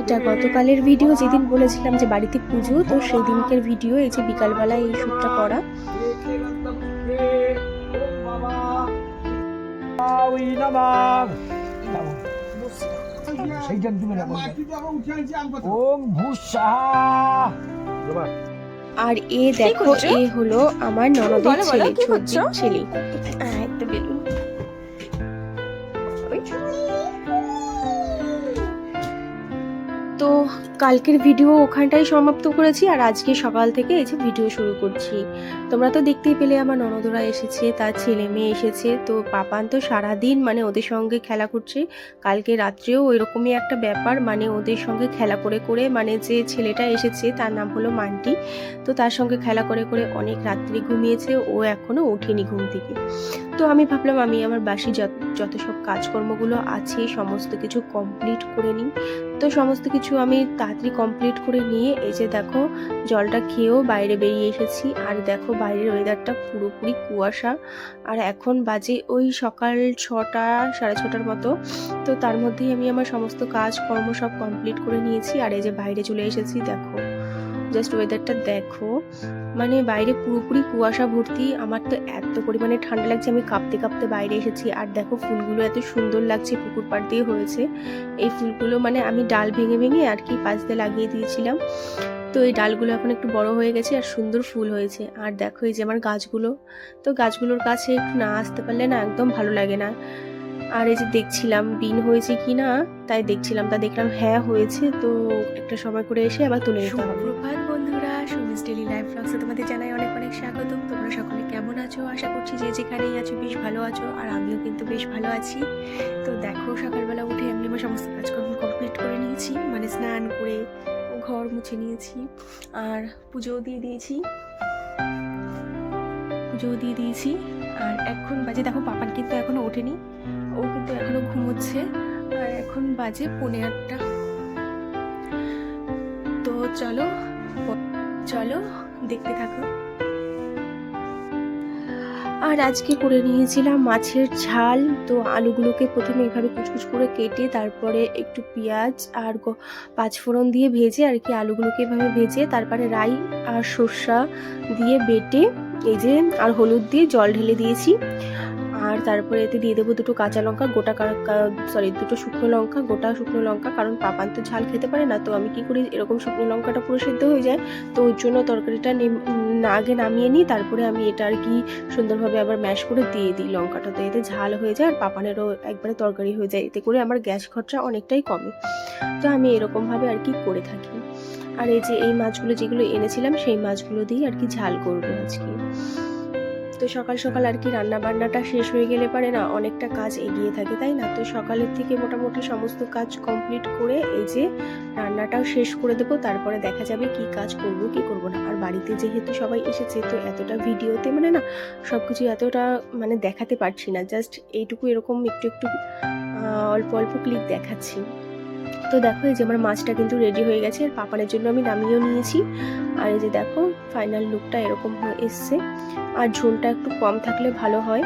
এটা গতকালের ভিডিও, যেদিন বলেছিলাম যে বাড়িতে পুজো, তো সেই দিনকের ভিডিও। এই যে বিকালবেলায় এই শ্যুটটা করা। আর এ দেখো, এ হলো আমার ননদের ছেলে, ছোট্ট ছেলে। একটা বেলুন। তো কালকের ভিডিও ওখানটাই সমাপ্ত করেছি, আর আজকে সকাল থেকে এই যে ভিডিও শুরু করছি। তোমরা তো দেখতেই পেলে আমার ননদরা এসেছে, তার ছেলে মেয়ে এসেছে। তো পাপান তো সারাদিন মানে ওদের সঙ্গে খেলা করছে। কালকে রাত্রেও ওইরকমই একটা ব্যাপার, মানে ওদের সঙ্গে খেলা করে করে, মানে যে ছেলেটা এসেছে তার নাম হলো মান্টি। তো তার সঙ্গে খেলা করে করে অনেক রাত্রে ঘুমিয়েছে, ও এখনও ওঠেনি ঘুম থেকে। তো আমি ভাবলাম আমি আমার বাসি যত সব কাজকর্মগুলো আছে সমস্ত কিছু কমপ্লিট করে নিই। তো সমস্ত কিছু আমি তাড়াতাড়ি কমপ্লিট করে নিয়ে এই যে দেখো জলটা খেয়েও বাইরে বেরিয়ে এসেছি। আর দেখো বাইরের ওয়েদারটা পুরোপুরি কুয়াশা। আর এখন বাজে ওই সকাল 6টা 6:30টার মতো। তো তার মধ্যেই আমি আমার সমস্ত কাজকর্ম সব কমপ্লিট করে নিয়েছি। আর এই যে বাইরে চলে এসেছি, দেখো জাস্ট ওয়েদারটা দেখো, মানে বাইরে পুরোপুরি কুয়াশা ভর্তি। আমার তো এত পরিমাণে ঠান্ডা লাগছে, আমি কাঁপতে কাঁপতে বাইরে এসেছি। আর দেখো ফুলগুলো এত সুন্দর লাগছে, পুকুর পাড় দিয়ে হয়েছে এই ফুলগুলো। মানে আমি ডাল ভেঙে ভেঙে আর কি পাশ দিয়ে লাগিয়ে দিয়েছিলাম। তো এই ডালগুলো এখন একটু বড় হয়ে গেছে আর সুন্দর ফুল হয়েছে। আর দেখো এই যে আমার গাছগুলো, তো গাছগুলোর কাছে একটু না আসতে পারলে না একদম ভালো লাগে না। আর এই যে দেখছিলাম বিন হয়েছে কি না, তাই দেখছিলাম, তা দেখলাম হ্যাঁ হয়েছে। তো একটা সময় করে এসে আবার তুলে নিতে হবে। সুপ্রভাত বন্ধুরা, সুমিস ডেইলি লাইফ ব্লগসে তোমাদের জানাই অনেক অনেক স্বাগতম। তোমরা সকলে কেমন আছো? আশা করছি যে যেখানেই আছো বেশ ভালো আছো, আর আমিও কিন্তু বেশ ভালো আছি। তো দেখো সকালবেলা উঠে আমি আমার সমস্ত কাজকর্ম কমপ্লিট করে নিয়েছি, মানে স্নান করে ঘর মুছে নিয়েছি আর পুজোও দিয়ে দিয়েছি। আর এখন বাজে দেখো পাপান কিন্তু এখনো ওঠেনি, ও কিন্তু এখনো ঘুমোচ্ছে। আর এখন বাজে 8:45। তো চলো দেখতে থাকো। আর আজকে করে নিয়েছিলাম মাছের ঝাল। তো আলুগুলোকে প্রথমে এভাবে কুচকুচ করে কেটে, তারপরে একটু পেঁয়াজ আর 5 ফোড়ন দিয়ে ভেজে আর কি, আলুগুলোকে এভাবে ভেজে, তারপরে রাই আর সর্ষা দিয়ে বেটে এই যে, আর হলুদ দিয়ে জল ঢেলে দিয়েছি। আর তারপরে এতে দিয়ে দেবো 2 কাঁচা লঙ্কা, দুটো শুকনো লঙ্কা, গোটা শুকনো লঙ্কা, কারণ পাপান তো ঝাল খেতে পারে না। তো আমি কি করি, এরকম শুকনো লঙ্কাটা পুরো সিদ্ধ হয়ে যায়, তো ওর জন্য তরকারিটা আগে নামিয়ে নিই, তারপরে আমি এটা আর কি সুন্দরভাবে আবার ম্যাশ করে দিয়ে দিই লঙ্কাটা। তো এতে ঝাল হয়ে যায় আর পাপানেরও একবারে তরকারি হয়ে যায়, এতে করে আমার গ্যাস খরচা অনেকটাই কমে। তো আমি এরকমভাবে আর কি করে থাকি। আর এই যে এই মাছগুলো যেগুলো এনেছিলাম, সেই মাছগুলো দিয়ে আর কি ঝাল করবো আজকে। তো সকাল সকাল আর কি রান্না বান্নাটা শেষ হয়ে গেলে পারে না অনেকটা কাজ এগিয়ে থাকে, তাই না? তো সকালের থেকে মোটামুটি সমস্ত কাজ কমপ্লিট করে এই যে রান্নাটাও শেষ করে দেবো, তারপরে দেখা যাবে কি কাজ করব কি করব না। আর বাড়িতে যেহেতু সবাই এসেছে, তো এতটা ভিডিওতে মানে না সব কিছু এতটা মানে দেখাতে পারছি না, জাস্ট এইটুকু এরকম একটু একটু অল্প অল্প ক্লিক দেখাচ্ছি। তো দেখো এই যে আমার মাছটা কিন্তু রেডি হয়ে গেছে, আর পাপানের জন্য আমি নামিয়েও নিয়েছি। আর এই যে দেখো ফাইনাল লুকটা এরকম এসছে। আর ঝোলটা একটু কম থাকলে ভালো হয়।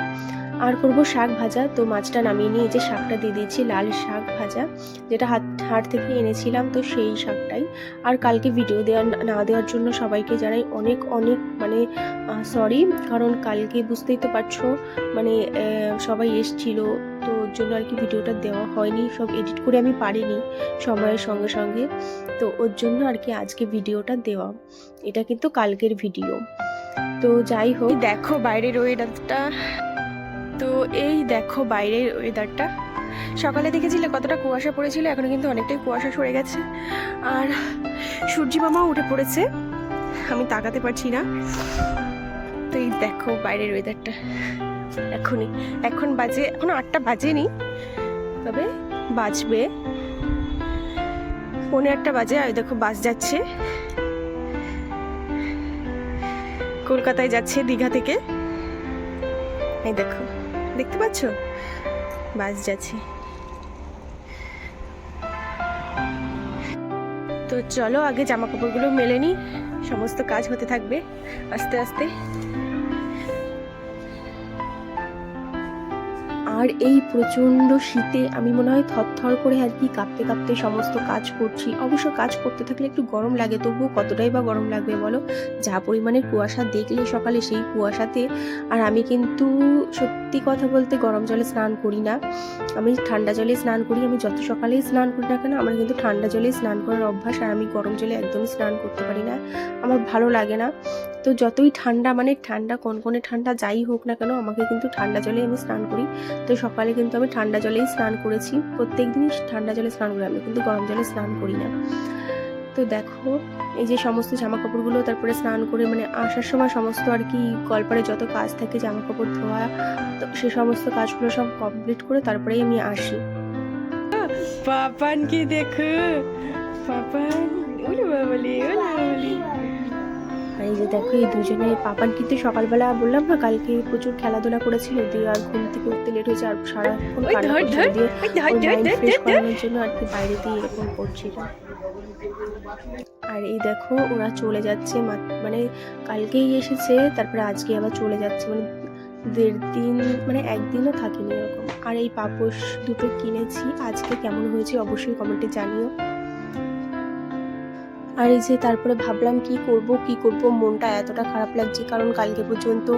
আর করব শাক ভাজা। তো মাছটা নামিয়ে নিয়ে এই যে শাকটা দিয়ে দিয়েছি, লাল শাক ভাজা, যেটা হাট থেকে এনেছিলাম, তো সেই শাকটাই। আর কালকে ভিডিও না দেওয়ার জন্য সবাইকে জানাই অনেক অনেক মানে সরি, কারণ কালকে বুঝতেই তো পারছো মানে সবাই এসছিল, তো ওর জন্য আর কি ভিডিওটা দেওয়া হয়নি, সব এডিট করে আমি পারিনি সময়ের সঙ্গে সঙ্গে। তো ওর জন্য আর কি আজকে ভিডিওটা দেওয়া, এটা কিন্তু কালকের ভিডিও। তো যাই হোক, দেখো বাইরের ওয়েদারটা সকালে দেখেছিলে কতটা কুয়াশা পড়েছিল, এখন কিন্তু অনেকটাই কুয়াশা সরে গেছে। আর সূর্যি মামাও উঠে পড়েছে, আমি তাকাতে পারছি না। তো এই দেখো বাইরের ওয়েদারটা এখন বাজে, এখনো 8টা বাজেনি, তবে বাজবে, 8:45 বাজে। আর দেখো বাস যাচ্ছে, কলকাতায় যাচ্ছে দীঘা থেকে। এই দেখো, দেখতে পাচ্ছ বাস যাচ্ছে। তো চলো আগে জামা কাপড়গুলো মেলে নিই, সমস্ত কাজ হতে থাকবে আস্তে আস্তে। আর এই প্রচণ্ড শীতে আমি মনে হয় থরথর করে আর কি কাঁপতে কাঁপতে সমস্ত কাজ করছি। অবশ্য কাজ করতে থাকলে একটু গরম লাগে, তবুও কতটাই বা গরম লাগবে বলো। যা পরিমাণে কুয়াশা দেখলে সকালে, সেই কুয়াশাতে। আর আমি কিন্তু সত্যি কথা বলতে গরম জলে স্নান করি না, আমি ঠান্ডা জলে স্নান করি। আমি যত সকালেই স্নান করি না কেন, আমার কিন্তু ঠান্ডা জলেই স্নান করার অভ্যাস। আর আমি গরম জলে একদমই স্নান করতে পারি না, আমার ভালো লাগে না। তো যতই ঠান্ডা, মানে ঠান্ডা কনকনে ঠান্ডা যাই হোক না কেন, আমাকে কিন্তু ঠান্ডা জলে আমি স্নান করি। তো সকালে কিন্তু আমি ঠান্ডা জলেই স্নান করেছি, প্রত্যেক দিনই ঠান্ডা জলে স্নান করি, আমি কিন্তু গরম জলে স্নান করি না। তো দেখো এই যে সমস্ত জামা কাপড়গুলো তারপরে স্নান করে মানে আসার সময় সমস্ত আর কি কলপারে যত কাজ থাকে, জামা কাপড় ধোয়া, তো সে সমস্ত কাজগুলো সব কমপ্লিট করে তারপরেই আমি আসি। পাপান কি দেখো, পাপান ওলে বাবলি, ওলে বাবলি। আর এই যে দেখো এই দুজনে, পাপান কিন্তু সকালবেলা বললাম না কালকে প্রচুর খেলাধুলা করেছিল, দিয়ে আর ঘুম থেকে উঠতে লেট হয়েছে, আর সারাক্ষণ ওই কান্না ধর করছিল, ধর, দিয়ে ওই ধর ওর ধর মাইন্ড ধর ফ্রেশ ধর। করানোর জন্য আর কি বাইরে দিয়ে এরকম করছিল। আর এই দেখো ওরা চলে যাচ্ছে, মানে কালকেই এসেছে, তারপরে আজকে আবার চলে যাচ্ছে, মানে 1.5 দিন, মানে একদিনও থাকিনি এরকম। আর এই পাপোশ দুটো কিনেছি, আজকে কেমন হয়েছে অবশ্যই কমেন্টে জানিও। আর এই যে তারপরে ভাবলাম কি করব, মনটা এতটা খারাপ লাগছে, কারণ কালকে পর্যন্ত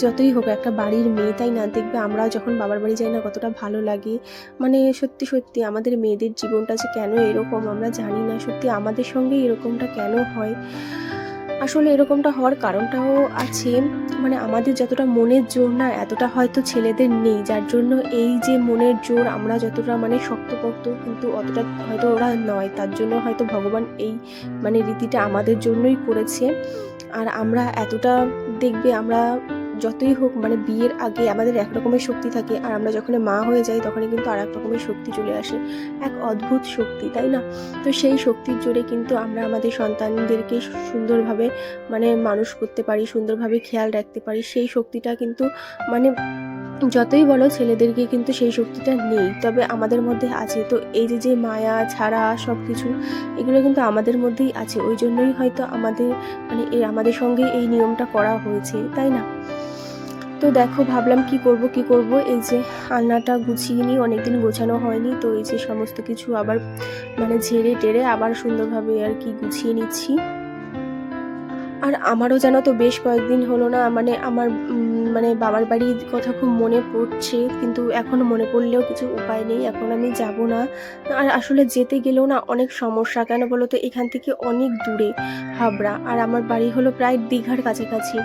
যতই হোক একটা বাড়ির মেয়ে, তাই না? দেখবে আমরা যখন বাবার বাড়ি যাই না কতটা ভালো লাগে, মানে সত্যি সত্যি আমাদের মেয়েদের জীবনটা যে কেন এরকম আমরা জানি না, সত্যি আমাদের সঙ্গে এরকমটা কেন হয়। আসলে এরকমটা হওয়ার কারণটাও আছে, মানে আমাদের যতটা মনের জোর না, এতটা হয়তো ছেলেদের নেই, যার জন্য এই যে মনের জোর আমরা যতটা মানে শক্তপোক্ত, কিন্তু অতটা হয়তো ওরা নয়, তার জন্য হয়তো ভগবান এই মানে রীতিটা আমাদের জন্যই করেছে। আর আমরা এতটা, দেখবে আমরা যতই হোক মানে বিয়ের আগে আমাদের এক রকমের শক্তি থাকে, আর আমরা যখন মা হয়ে যাই তখন কিন্তু আর এক রকমের শক্তি চলে আসে, এক অদ্ভুত শক্তি, তাই না? তো সেই শক্তির জোরে কিন্তু আমরা আমাদের সন্তানদেরকে সুন্দরভাবে মানে মানুষ করতে পারি, সুন্দরভাবে খেয়াল রাখতে পারি। সেই শক্তিটা কিন্তু মানে যতই বলো ছেলেদেরকে কিন্তু সেই শক্তিটা নেই, তবে আমাদের মধ্যে আছে। তো এই যে মায়া ছাড়া সব কিছু, এগুলো কিন্তু আমাদের মধ্যেই আছে, ওই জন্যই হয়তো আমাদের মানে আমাদের সঙ্গে এই নিয়মটা করা হয়েছে, তাই না? তো দেখো ভাবলাম কি করব, এই যে আলনাটা গুছিয়ে নিই, অনেকদিন গোছানো হয়নি, তো এই যে সমস্ত কিছু আবার মানে ঝেড়ে টেরে আবার সুন্দরভাবে আর কি গুছিয়ে নিচ্ছি। আর আমারও জানো তো বেশ কয়েকদিন হলো না, মানে আমার মানে বাবার বাড়ির কথা খুব মনে পড়ছে, কিন্তু এখনও মনে পড়লেও কিছু উপায় নেই, এখন আমি যাব না। আর আসলে যেতে গেলেও না অনেক সমস্যা, কেন বলো তো, এখান থেকে অনেক দূরে হাবড়া, আর আমার বাড়ি হলো প্রায় দীঘার কাছাকাছি,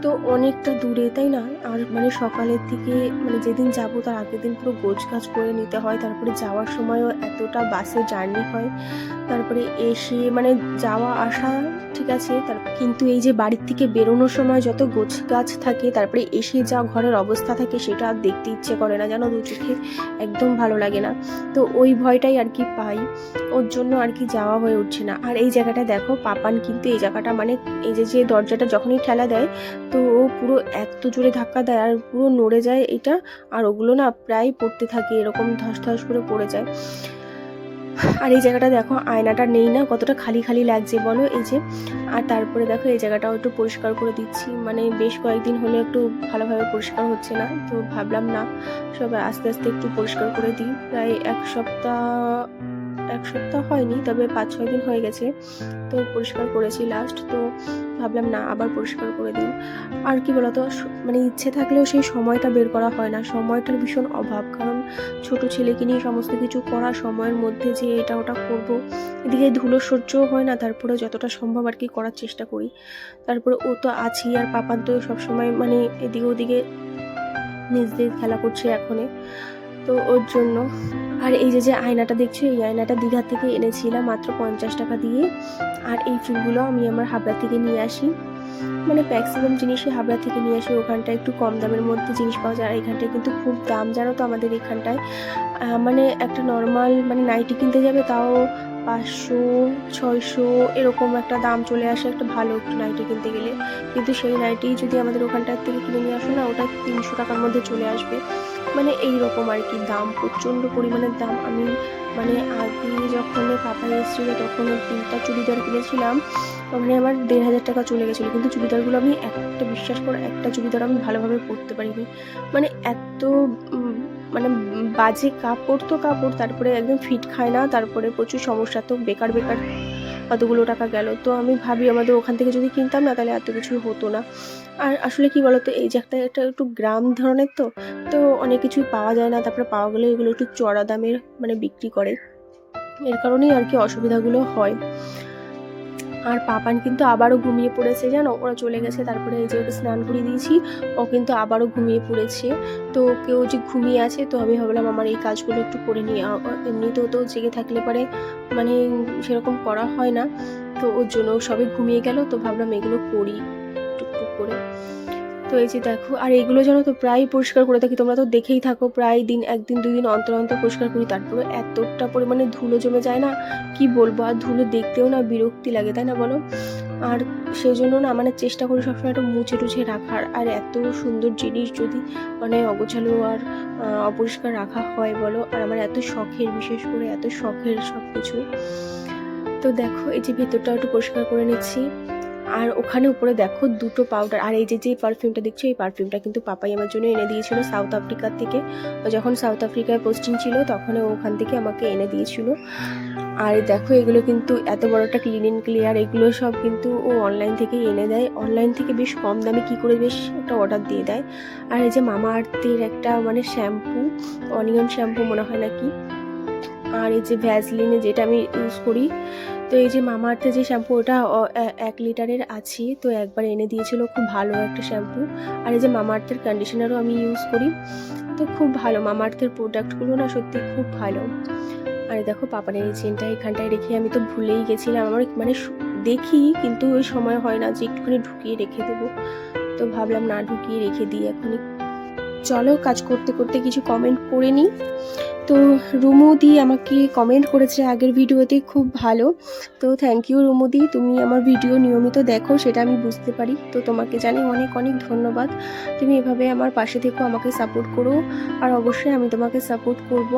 তো অনেকটা দূরে, তাই না? আর মানে সকালের থেকে মানে যেদিন যাব তার আগের দিন পুরো গোছগাছ করে নিতে হয়, তারপরে যাওয়ার সময়ও এতটা বাসে জার্নি হয়, তারপরে এসে মানে যাওয়া আসা ঠিক আছে, কিন্তু এই যে বাড়ির থেকে বেরোনোর সময় যত গোছগাছ থাকে, তারপরে এসে যা ঘরের অবস্থা থাকে, সেটা আর দেখতে ইচ্ছে করে না, জানো, দু চোখে একদম ভালো লাগে না। তো ওই ভয়টাই আর কি পাই, ওর জন্য আর কি যাওয়া হয়ে উঠছে না। আর এই জায়গাটা দেখো, পাপান কিন্তু এই জায়গাটা মানে এই যে দরজাটা যখনই ঠেলা দেয়, তো ও পুরো এত জোরে ধাক্কা দেয় আর পুরো নড়ে যায় এটা, আর ওগুলো না প্রায় পড়তে থাকে, এরকম ধস ধস করে পড়ে যায়। আর এই জায়গাটা দেখো, আয়নাটা নেই না, কতটা খালি খালি লাগছে বলো, এই যে। আর তারপরে দেখো এই জায়গাটাও একটু পরিষ্কার করে দিচ্ছি, মানে বেশ কয়েকদিন হলে একটু ভালোভাবে পরিষ্কার হচ্ছে না, তো ভাবলাম না সবাই আস্তে আস্তে একটু পরিষ্কার করে দিই। প্রায় এক সপ্তাহ হয়নি, তবে 5-6 দিন হয়ে গেছে তো পরিষ্কার করেছি লাস্ট, তো ভাবলাম না আবার পরিষ্কার করে দিই। আর কি বলতো, মানে ইচ্ছে থাকলেও সেই সময়টা বের করা হয় না, সময়টার ভীষণ অভাব, কারণ ছোট ছেলেকে নিয়ে সমস্ত কিছু করা, সময়ের মধ্যে যে এটা ওটা করব, এদিকে ধুলো সহ্যও হয় না, তারপরে যতটা সম্ভব আর কি করার চেষ্টা করি। তারপরে ও তো আছেই, আর পাপান তো সবসময় মানে এদিকে ওদিকে নিজদের খেলা করছে এখনে, তো ওর জন্য। আর এই যে আয়নাটা দেখছো, এই আয়নাটা দীঘা থেকে এনেছিলাম মাত্র 50 টাকা দিয়ে। আর এই ফুলগুলো আমি আমার হাবড়া থেকে নিয়ে আসি, মানে ম্যাক্সিমাম জিনিসই হাবড়া থেকে নিয়ে আসি, ওখানটায় একটু কম দামের মধ্যে জিনিস পাওয়া যায়, আর এখানটায় কিন্তু খুব দাম, জানো তো আমাদের এখানটায়। মানে একটা নর্মাল মানে নাইটি কিনতে যাবে তাও 500-600 এরকম একটা দাম চলে আসে একটা ভালো একটু নাইটি কিনতে গেলে, কিন্তু সেই নাইটি যদি আমাদের ওখানটার থেকে কিনে নিয়ে আসো না, ওটা 300 টাকার মধ্যে চলে আসবে, মানে এই রকম আর কি দাম, প্রচণ্ড পরিমাণের দাম। আমি মানে আগে যখন পাপা এসেছিলো তখন 3টা চুড়িদার কিনেছিলাম মানে আমার ১,৫০০ টাকা চলে গেছিলো, কিন্তু চুড়িদারগুলো আমি একটা, বিশ্বাস করো, একটা চুড়িদার আমি ভালোভাবে পরতে পারিনি। মানে এত মানে বাজে কাপড় তো কাপড়, তারপরে একদম ফিট খায় না, তারপরে প্রচুর সমস্যা, তো বেকার কতগুলো টাকা গেল। তো আমি ভাবি আমাদের ওখান থেকে যদি কিনতাম না তাহলে এত কিছু হতো না। আর আসলে কি বলতো, এই যে একটা একটু গ্রাম ধরনের, তো অনেক কিছুই পাওয়া যায় না, তারপরে পাওয়া গেলে এগুলো একটু চড়া দামের মানে বিক্রি করে, এর কারণেই আর কি অসুবিধাগুলো হয়। আর পাপান কিন্তু আবারও ঘুমিয়ে পড়েছে, জানো, ওরা চলে গেছে, তারপরে এই যে ওকে স্নান করিয়ে দিয়েছি, ও কিন্তু আবারও ঘুমিয়ে পড়েছে। তো কেউ যে ঘুমিয়ে আছে, তো আমি ভাবলাম আমার এই কাজগুলো একটু করে নিই। এমনিতেও তো জেগে থাকলে পরে মানে সেরকম করা হয় না, তো ওর জন্য সবাই ঘুমিয়ে গেল, তো ভাবলাম এগুলো করি টুকটুক করে। তো এই যে দেখো, আর এগুলো জানো তো প্রায় পরিষ্কার করে থাকি, তোমরা তো দেখেই থাকো, প্রায় দিন 1 দিন 2 দিন অন্তর অন্তর পরিষ্কার করি, তারপরে এতটা পরিমাণে ধুলো জমে যায় না, কি বলবো। আর ধুলো দেখতেও না বিরক্তি লাগে, তাই না বলো? আর সেই জন্য না মানে চেষ্টা করি সবসময় একটু মুছে টুছে রাখার। আর এত সুন্দর জিনিস যদি মানে অগোছালো আর অপরিষ্কার রাখা হয় বলো, আর আমার এত শখের, বিশেষ করে এত শখের সব কিছু। তো দেখো এই যে ভেতরটা একটু পরিষ্কার করে নিচ্ছি। আর ওখানে উপরে দেখো 2টো পাউডার, আর এই যে পারফিউমটা দেখছো, এই পারফিউমটা কিন্তু পাপাই আমার জন্য এনে দিয়েছিল সাউথ আফ্রিকার থেকে। ও যখন সাউথ আফ্রিকায় পোস্টিং ছিল তখন ও ওখান থেকে আমাকে এনে দিয়েছিল। আর দেখো এগুলো কিন্তু এত বড় একটা ক্লিন এন্ড ক্লিয়ার, এগুলো সব কিন্তু ও অনলাইন থেকেই এনে দেয়, অনলাইন থেকে বেশ কম দামে কি করে বেশ একটা অর্ডার দিয়ে দেয়। আর এই যে মামা আর্থের একটা মানে শ্যাম্পু, অনিয়ন শ্যাম্পু মনে হয় নাকি, আর এই যে ভ্যাসলিনে যেটা আমি ইউজ করি। তো এই যে মামা আর্থের যে শ্যাম্পু, ওটা 1 লিটারের আছে, তো একবার এনে দিয়েছিল, খুব ভালো একটা শ্যাম্পু। আর এই যে মামা আর্থের কন্ডিশনারও আমি ইউজ করি, তো খুব ভালো, মামা আর্থের প্রোডাক্টগুলো না সত্যি খুব ভালো। আর দেখো পাপানের এই চেনটা এখানটায় রেখে আমি তো ভুলেই গেছিলাম, আমার মানে দেখি কিন্তু ওই সময় হয় না যে একটুখানি ঢুকিয়ে রেখে দেবো, তো ভাবলাম না ঢুকিয়ে রেখে দিই এখনই। চলো কাজ করতে করতে কিছু কমেন্ট পড়ে নিই। তো রুমুদি আমাকে কমেন্ট করেছে আগের ভিডিওতে, খুব ভালো, তো থ্যাংক ইউ রুমুদি, তুমি আমার ভিডিও নিয়মিত দেখো সেটা আমি বুঝতে পারি, তো তোমাকে জানি অনেক অনেক ধন্যবাদ। তুমি এভাবে আমার পাশে থেকো, আমাকে সাপোর্ট করো, আর অবশ্যই আমি তোমাকে সাপোর্ট করব।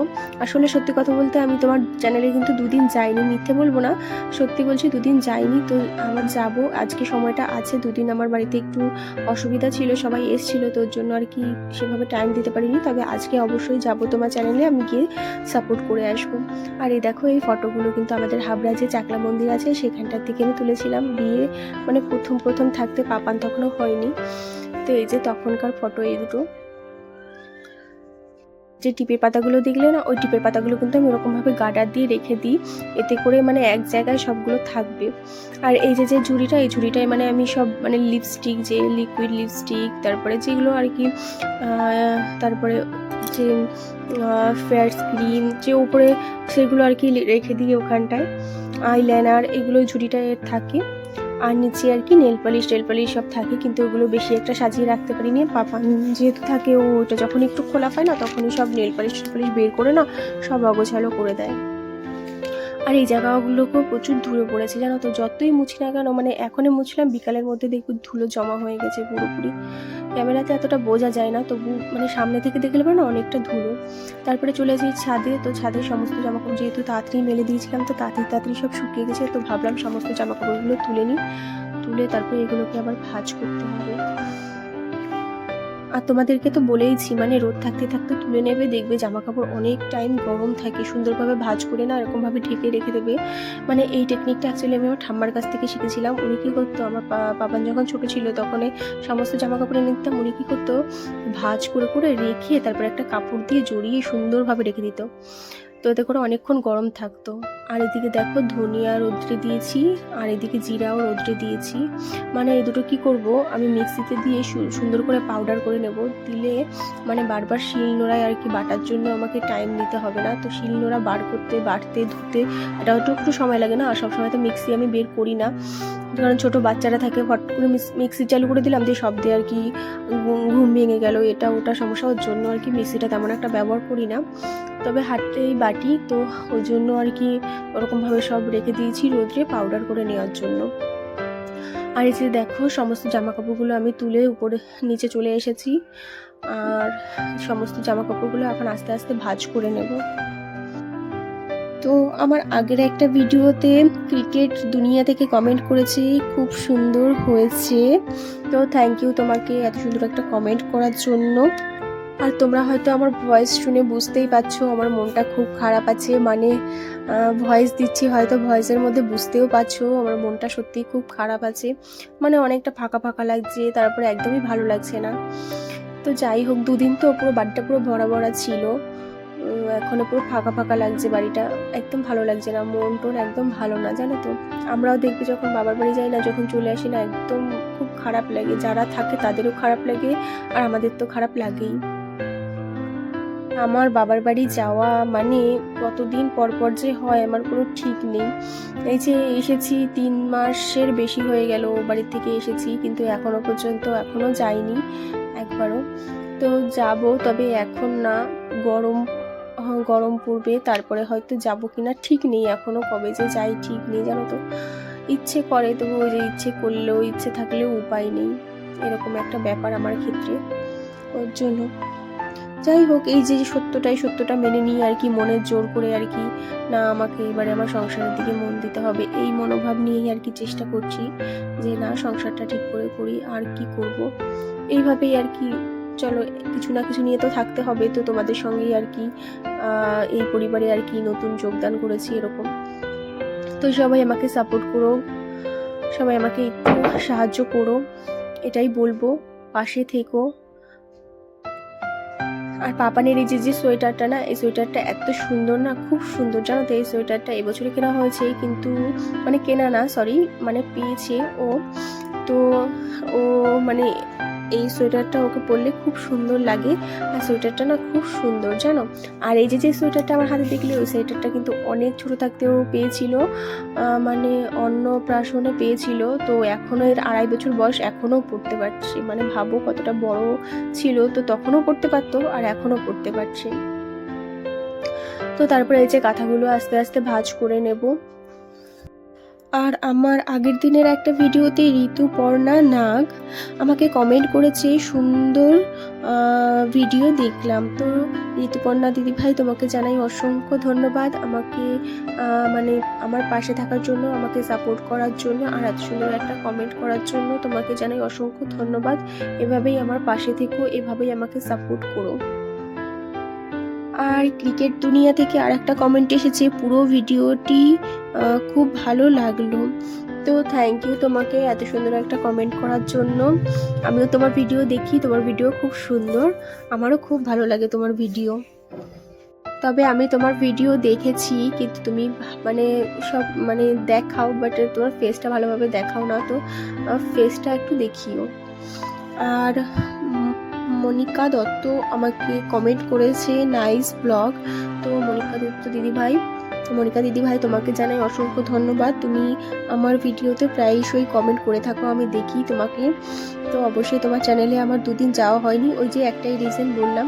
আসলে সত্যি কথা বলতে আমি তোমার চ্যানেলে কিন্তু 2 দিন যাইনি, মিথ্যে বলবো না, সত্যি বলছি 2 দিন যাইনি। তো আমার যাব, আজকে সময়টা আছে, 2 দিন আমার বাড়িতে একটু অসুবিধা ছিল, সবাই এসেছিল, তো ওর জন্য আর কি সেভাবে টাইম দিতে পারিনি, তবে আজকে অবশ্যই যাব তোমার চ্যানেলে, আমি গিয়ে সাপোর্ট করে আসবো। আর এই দেখো এই ফটোগুলো কিন্তু আমাদের হাবড়া যে চাকলা মন্দির আছে সেখানটার থেকে আমি তুলেছিলাম, বিয়ে মানে প্রথম থাকতে, পাপান তখনও হয়নি। তো এই যে তখনকার ফটো এই দুটো। যে টিপের পাতাগুলো দেখলে না, ওই টিপের পাতাগুলো কিন্তু আমি ওরকমভাবে গার্ডার দিয়ে রেখে দিই, এতে করে মানে এক জায়গায় সবগুলো থাকবে। আর এই যে ঝুড়িটা, এই ঝুড়িটায় মানে আমি সব মানে লিপস্টিক, যে লিকুইড লিপস্টিক, তারপরে যেগুলো আর কি তারপরে যে ফেয়ার ক্রিম যে উপরে, সেগুলো আর কি রেখে দিই ওখানটায়। আইলাইনার এগুলো ঝুড়িটায় থাকে, আর নিচে আর কি নেল পালিশ সব থাকে, কিন্তু ওগুলো বেশি একটা সাজিয়ে রাখতে পারিনি। পাপা যেহেতু থাকে, ও ওটা যখন একটু খোলা পায় না তখনই সব নেল পালিশ বের করে না সব অগোছালো করে দেয়। আর এই জায়গাগুলোকেও প্রচুর ধুলো পড়েছে, জানো তো, যতই মুছি না কেন, মানে এখনই মুছলাম, বিকালের মধ্যে দেখবো ধুলো জমা হয়ে গেছে পুরোপুরি। ক্যামেরাতে এতটা বোঝা যায় না, তবু মানে সামনে থেকে দেখলে না অনেকটা ধুলো। তারপরে চলে যাই ছাদে, তো ছাদের সমস্ত জামাকাপড় যেহেতু তাড়াতাড়ি মেলে দিয়েছিলাম, তো তাড়াতাড়ি সব শুকিয়ে গেছে, তো ভাবলাম সমস্ত জামাকাপড়গুলো তুলে নিই, তুলে তারপরে এগুলোকে আবার ভাঁজ করতে হবে। আর তোমাদেরকে তো বলেইছি, মানে রোদ থাকতে থাকতে তুলে নেবে, দেখবে জামা কাপড় অনেক টাইম গরম থাকে, সুন্দরভাবে ভাঁজ করে না এরকমভাবে ঢেকে রেখে দেবে। মানে এই টেকনিকটা অ্যাকচুয়ালি আমি আমার ঠাম্মার কাছ থেকে শিখেছিলাম। উনি কী করতো, আমার পাপান যখন ছোটো ছিল তখন সমস্ত জামা কাপড় এনে দিতাম, উনি কী করতো, ভাঁজ করে করে রেখে তারপরে একটা কাপড় দিয়ে জড়িয়ে সুন্দরভাবে রেখে দিত, তো এতে করে অনেকক্ষণ গরম থাকতো। আর এদিকে দেখো ধনিয়া রোদ্রে দিয়েছি, আর এদিকে জিরাও রোদ্রে দিয়েছি। মানে এই দুটো কী করব, আমি মিক্সিতে দিয়ে সুন্দর করে পাউডার করে নেব, দিলে মানে বারবার শিলনোড়ায় আর কি বাটার জন্য আমাকে টাইম দিতে হবে না। তো শিলনোড়া বার করতে, বাটতে, ধুতে এটাও একটু সময় লাগে না, আর সবসময় তো মিক্সি আমি বের করি না, কারণ ছোটো বাচ্চারা থাকে, হট করে মিক্সি চালু করে দিলাম, দিয়ে শব্দে দিয়ে আর কি ঘুম ভেঙে গেল, এটা ওটা সমস্যা, ওর জন্য আর কি মিক্সিটা তেমন একটা ব্যবহার করি না, তবে হাঁটতেই বাটি, তো ওই জন্য আর কি ওরকমভাবে সব রেখে দিয়েছি রোদ্রে পাউডার করে নেওয়ার জন্য। আর এই যে দেখো সমস্ত জামা কাপড়গুলো আমি তুলে উপরে নিচে চলে এসেছি, আর সমস্ত জামা কাপড়গুলো এখন আস্তে আস্তে ভাঁজ করে নেব। তো তো আমার আগের একটা ভিডিওতে ক্রিকেট দুনিয়া থেকে কমেন্ট করেছি, খুব সুন্দর হয়েছে। তো থ্যাংক ইউ তোমাকে এত সুন্দর একটা কমেন্ট করার জন্য। আর তোমরা হয়তো আমার ভয়েস শুনে বুঝতেই পারছো আমার মনটা খুব খারাপ আছে, মানে ভয়েস দিচ্ছি হয়তো ভয়েসের মধ্যে বুঝতেও পারছো আমার মনটা সত্যিই খুব খারাপ আছে, মানে অনেকটা ফাঁকা ফাঁকা লাগছে, তারপরে একদমই ভালো লাগছে না। তো যাই হোক, দুদিন তো পুরো বাড়িটা পুরো ভরা ভরা ছিল, এখনো পুরো ফাঁকা ফাঁকা লাগছে বাড়িটা, একদম ভালো লাগছে না, মন টোন একদম ভালো না, জানো তো। আমরাও দেখবে যখন বাবার বাড়ি যাই না, যখন চলে আসি না, একদম খুব খারাপ লাগে, যারা থাকে তাদেরও খারাপ লাগে আর আমাদের তো খারাপ লাগেই। আমার বাবার বাড়ি যাওয়া মানে কতদিন পর পর যে হয় আমার কোনো ঠিক নেই। এই যে এসেছি 3 মাসের বেশি হয়ে গেল বাড়ির থেকে এসেছি, কিন্তু এখনো যাইনি একবারও। তো যাব, তবে এখন না, গরম পড়বে তারপরে হয়তো যাব কিনা ঠিক নেই, এখনো কবে যে যাই ঠিক নেই, জানো তো। ইচ্ছে করে, তবু ওই যে ইচ্ছে করলেও ইচ্ছে থাকলেও উপায় নেই, এরকম একটা ব্যাপার আমার ক্ষেত্রে। ওর জন্য যাই হোক, এই যে সত্যটা মেনে নিই আর কি, মনের জোর করে আর কি, না আমাকে এবারে আমার সংসারের দিকে মন দিতে হবে, এই মনোভাব নিয়েই আর কি চেষ্টা করছি যে না, সংসারটা ঠিক করে করি, আর কি করব, এইভাবেই আর কি। চলো, কিছু না কিছু নিয়ে তো থাকতে হবে, তো তোমাদের সঙ্গেই আর কি এই পরিবারে আর কি নতুন যোগদান করেছি এরকম। তো সবাই আমাকে সাপোর্ট করো, সবাই আমাকে একটু সাহায্য করো, এটাই বলবো, পাশে থেকো। আর পাপানের এই যে সোয়েটারটা না, এই সোয়েটারটা এত সুন্দর না, খুব সুন্দর, জানো তো। এই সোয়েটারটা এবছরে কেনা হয়েছে, কিন্তু মানে কেনা না, সরি, মানে পেয়েছে ও। তো ও মানে এই সোয়েটারটা ওকে পরলে খুব সুন্দর লাগে, আর সোয়েটারটা না খুব সুন্দর, জানো। আর এই যে সোয়েটারটা আমার হাতে দেখলে, ওই সোয়েটারটা কিন্তু অনেক ছোট থাকতেও পেয়েছিল, মানে অন্নপ্রাশনে পেয়েছিল, তো এখনো এর 2.5 বছর বয়স, এখনো পরতে পারছে, মানে ভাবো কতটা বড় ছিল, তো তখনও পরতে পারতো আর এখনো পরতে পারছে। তো তারপরে এই যে কাঁথাগুলো আস্তে আস্তে ভাঁজ করে নেব। আর আমার আগের দিনের একটা ভিডিওতে ঋতুপর্ণা নাগ আমাকে কমেন্ট করেছে, সুন্দর ভিডিও দেখলাম। তো ঋতুপর্ণা দিদিভাই, তোমাকে জানাই অসংখ্য ধন্যবাদ, আমাকে মানে আমার পাশে থাকার জন্য, আমাকে সাপোর্ট করার জন্য, আর এত সুন্দর একটা কমেন্ট করার জন্য তোমাকে জানাই অসংখ্য ধন্যবাদ। এভাবেই আমার পাশে থেকো, এভাবেই আমাকে সাপোর্ট করো। আর ক্রিকেট দুনিয়া থেকে আর একটা কমেন্ট এসেছে, পুরো ভিডিওটি খুব ভালো লাগলো। তো থ্যাংক ইউ তোমাকে এত সুন্দর একটা কমেন্ট করার জন্য। আমিও তোমার ভিডিও দেখি, তোমার ভিডিও খুব সুন্দর, আমারও খুব ভালো লাগে তোমার ভিডিও। তবে আমি তোমার ভিডিও দেখেছি, কিন্তু তুমি মানে সব মানে দেখাও, বাট তোমার ফেসটা ভালোভাবে দেখাও না, তো ফেসটা একটু দেখিও। আর মনিকা দত্ত আমাকে কমেন্ট করেছে, নাইস ব্লগ। তো মনিকা দিদিভাই তোমাকে জানাই অসংখ্য ধন্যবাদ, তুমি আমার ভিডিওতে প্রায়শই কমেন্ট করে থাকো, আমি দেখি তোমাকে। তো অবশ্যই তোমার চ্যানেলে আমার 2 দিন যাওয়া হয়নি, ওই যে একটাই রিজন বললাম,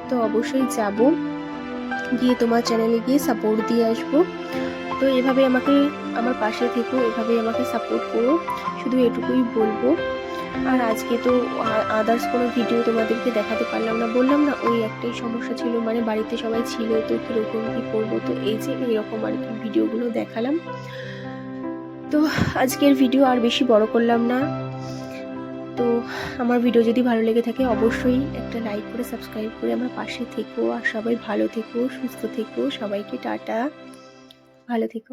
তো অবশ্যই যাব, গিয়ে তোমার চ্যানেলে গিয়ে সাপোর্ট দিয়ে আসবো। তো এভাবে আমাকে আমার পাশে থেকো, এভাবেই আমাকে সাপোর্ট করো, শুধু এটুকুই বলবো। আর আজকে তো আদার্স কোনো ভিডিও তোমাদেরকে দেখাতে পারলাম না, বললাম না ওই একটাই সমস্যা ছিল, মানে বাড়িতে সবাই ছিল, তো কীরকম কী করবো, তো এই যে এইরকম আর কি ভিডিওগুলো দেখালাম। তো আজকের ভিডিও আর বেশি বড় করলাম না। তো আমার ভিডিও যদি ভালো লেগে থাকে অবশ্যই একটা লাইক করে সাবস্ক্রাইব করে আমার পাশে থেকো, আর সবাই ভালো থেকো, সুস্থ থেকো, সবাইকে টাটা, ভালো থেকো।